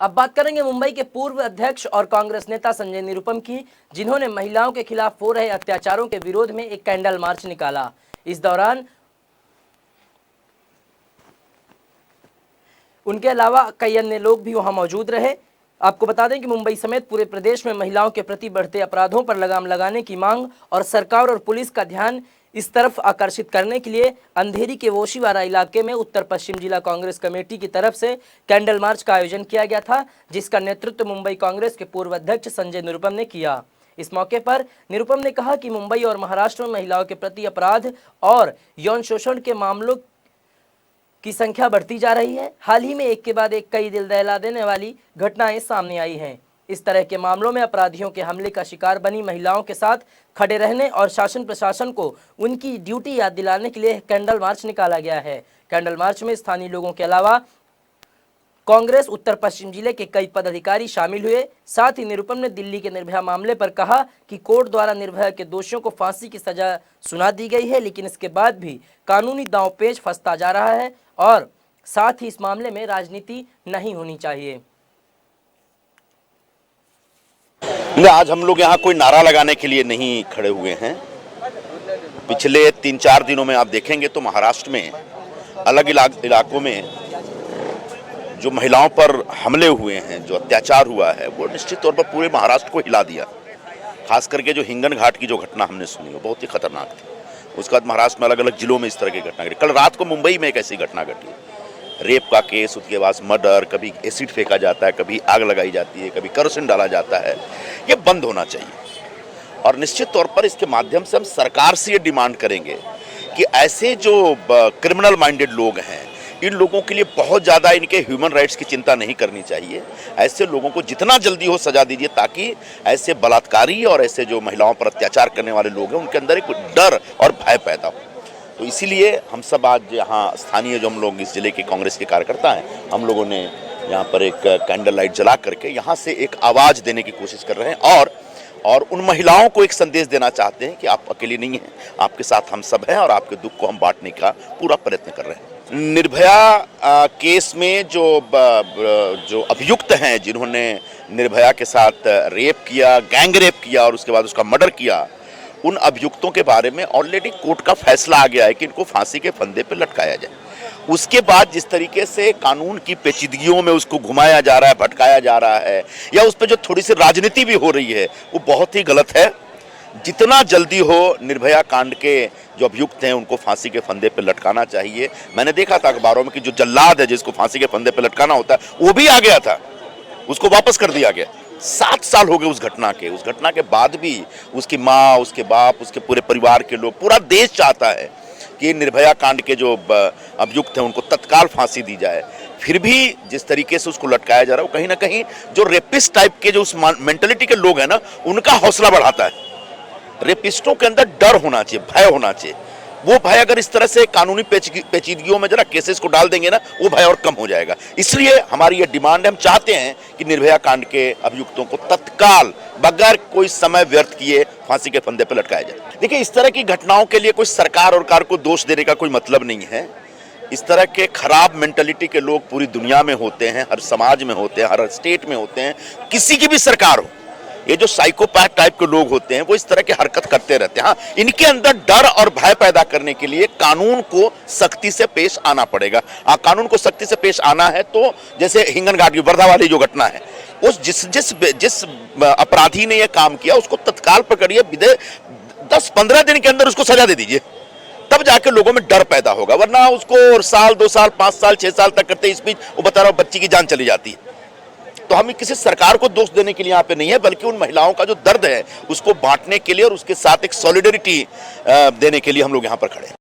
अब बात करेंगे मुंबई के पूर्व अध्यक्ष और कांग्रेस नेता संजय निरुपम की, जिन्होंने महिलाओं के खिलाफ हो रहे अत्याचारों के विरोध में एक कैंडल मार्च निकाला। इस दौरान उनके अलावा कई अन्य लोग भी वहां मौजूद रहे। आपको बता दें कि मुंबई समेत पूरे प्रदेश में महिलाओं के प्रति बढ़ते अपराधों पर लगाम लगाने की मांग और सरकार और पुलिस का ध्यान इस तरफ आकर्षित करने के लिए अंधेरी के वोशीवारा इलाके में उत्तर पश्चिम जिला कांग्रेस कमेटी की तरफ से कैंडल मार्च का आयोजन किया गया था, जिसका नेतृत्व मुंबई कांग्रेस के पूर्व अध्यक्ष संजय निरुपम ने किया। इस मौके पर निरुपम ने कहा कि मुंबई और महाराष्ट्र में महिलाओं के प्रति अपराध और यौन शोषण के मामलों की संख्या बढ़ती जा रही है। हाल ही में एक के बाद एक कई दिल दहला देने वाली घटनाएं सामने आई हैं। इस तरह के मामलों में अपराधियों के हमले का शिकार बनी महिलाओं के साथ खड़े रहने और शासन प्रशासन को उनकी ड्यूटी याद दिलाने के लिए कैंडल मार्च निकाला गया है। कैंडल मार्च में स्थानीय लोगों के अलावा कांग्रेस उत्तर पश्चिम जिले के कई पदाधिकारी शामिल हुए। साथ ही निरुपम ने दिल्ली के निर्भया मामले पर कहा कि कोर्ट द्वारा निर्भया के दोषियों को फांसी की सजा सुना दी गई है, लेकिन इसके बाद भी कानूनी दांवपेच फंसता जा रहा है और साथ ही इस मामले में राजनीति नहीं होनी चाहिए। आज हम लोग यहाँ कोई नारा लगाने के लिए नहीं खड़े हुए हैं। पिछले 3-4 दिनों में आप देखेंगे तो महाराष्ट्र में अलग इलाकों में जो महिलाओं पर हमले हुए हैं, जो अत्याचार हुआ है, वो निश्चित तौर पर पूरे महाराष्ट्र को हिला दिया। खास करके जो हिंगन घाट की जो घटना हमने सुनी वो बहुत ही खतरनाक थी। उसके बाद महाराष्ट्र में अलग अलग जिलों में इस तरह की घटना घटी। कल रात को मुंबई में एक ऐसी घटना घटी, रेप का केस, उसके बाद मर्डर, कभी एसिड फेंका जाता है, कभी आग लगाई जाती है, कभी केरोसिन डाला जाता है। ये बंद होना चाहिए और निश्चित तौर पर इसके माध्यम से हम सरकार से ये डिमांड करेंगे कि ऐसे जो क्रिमिनल माइंडेड लोग हैं, इन लोगों के लिए बहुत ज़्यादा इनके ह्यूमन राइट्स की चिंता नहीं करनी चाहिए। ऐसे लोगों को जितना जल्दी हो सजा दीजिए, ताकि ऐसे बलात्कारी और ऐसे जो महिलाओं पर अत्याचार करने वाले लोग हैं उनके अंदर एक डर और भय पैदा हो। तो इसीलिए हम सब आज यहाँ स्थानीय जो हम लोग इस जिले के कांग्रेस के कार्यकर्ता हैं, हम लोगों ने यहाँ पर एक कैंडल लाइट जला करके यहाँ से एक आवाज़ देने की कोशिश कर रहे हैं और उन महिलाओं को एक संदेश देना चाहते हैं कि आप अकेले नहीं हैं, आपके साथ हम सब हैं और आपके दुख को हम बांटने का पूरा प्रयत्न कर रहे हैं। निर्भया केस में जो अभियुक्त हैं, जिन्होंने निर्भया के साथ रेप किया, गैंग रेप किया और उसके बाद उसका मर्डर किया, उन अभियुक्तों के बारे में ऑलरेडी कोर्ट का फैसला आ गया है कि इनको फांसी के फंदे पर लटकाया जाए। उसके बाद जिस तरीके से कानून की पेचीदगियों में उसको घुमाया जा रहा है, भटकाया जा रहा है, या उस पर जो थोड़ी सी राजनीति भी हो रही है, वो बहुत ही गलत है। जितना जल्दी हो निर्भया कांड के जो अभियुक्त हैं उनको फांसी के फंदे पर लटकाना चाहिए। मैंने देखा था अखबारों में कि जो जल्लाद है जिसको फांसी के फंदे पर लटकाना होता है, वो भी आ गया था, उसको वापस कर दिया गया। 7 साल हो गए उस घटना के बाद भी उसकी माँ, उसके बाप, उसके पूरे परिवार के लोग, पूरा देश चाहता है कि निर्भया कांड के जो अभियुक्त हैं उनको तत्काल फांसी दी जाए। फिर भी जिस तरीके से उसको लटकाया जा रहा है वो कहीं ना कहीं जो रेपिस्ट टाइप के जो उस मेंटलिटी के लोग हैं ना, उनका हौसला बढ़ाता है। रेपिस्टों के अंदर डर होना चाहिए, भय होना चाहिए। वो भय अगर इस तरह से कानूनी पेचीदगियों में जरा केसेस को डाल देंगे ना, वो भय और कम हो जाएगा। इसलिए हमारी ये डिमांड है, हम चाहते हैं कि निर्भया कांड के अभियुक्तों को तत्काल बगैर कोई समय व्यर्थ किए फांसी के फंदे पर लटकाया जाए। देखिए, इस तरह की घटनाओं के लिए कोई सरकार और कार को दोष देने का कोई मतलब नहीं है। इस तरह के खराब मेंटलिटी के लोग पूरी दुनिया में होते हैं, हर समाज में होते हैं, हर स्टेट में होते हैं, किसी की भी सरकार हो। ये जो साइकोपैथ टाइप के लोग होते हैं वो इस तरह की हरकत करते रहते हैं। हाँ, इनके अंदर डर और भय पैदा करने के लिए कानून को सख्ती से पेश आना पड़ेगा। कानून को सख्ती से पेश आना है तो जैसे हिंगन घाट की वर्धा वाली जो घटना है, उस जिस अपराधी ने यह काम किया उसको तत्काल पकड़िए, 10-15 दिन के अंदर उसको सजा दे दीजिए, तब जाके लोगों में डर पैदा होगा। वरना उसको साल, 2 साल, 5 साल, 6 साल तक करते, इस बीच वो बता रहा हूं बच्ची की जान चली जाती है। तो हम किसी सरकार को दोष देने के लिए यहाँ पे नहीं है, बल्कि उन महिलाओं का जो दर्द है उसको बांटने के लिए और उसके साथ एक सॉलिडरिटी देने के लिए हम लोग यहाँ पर खड़े हैं।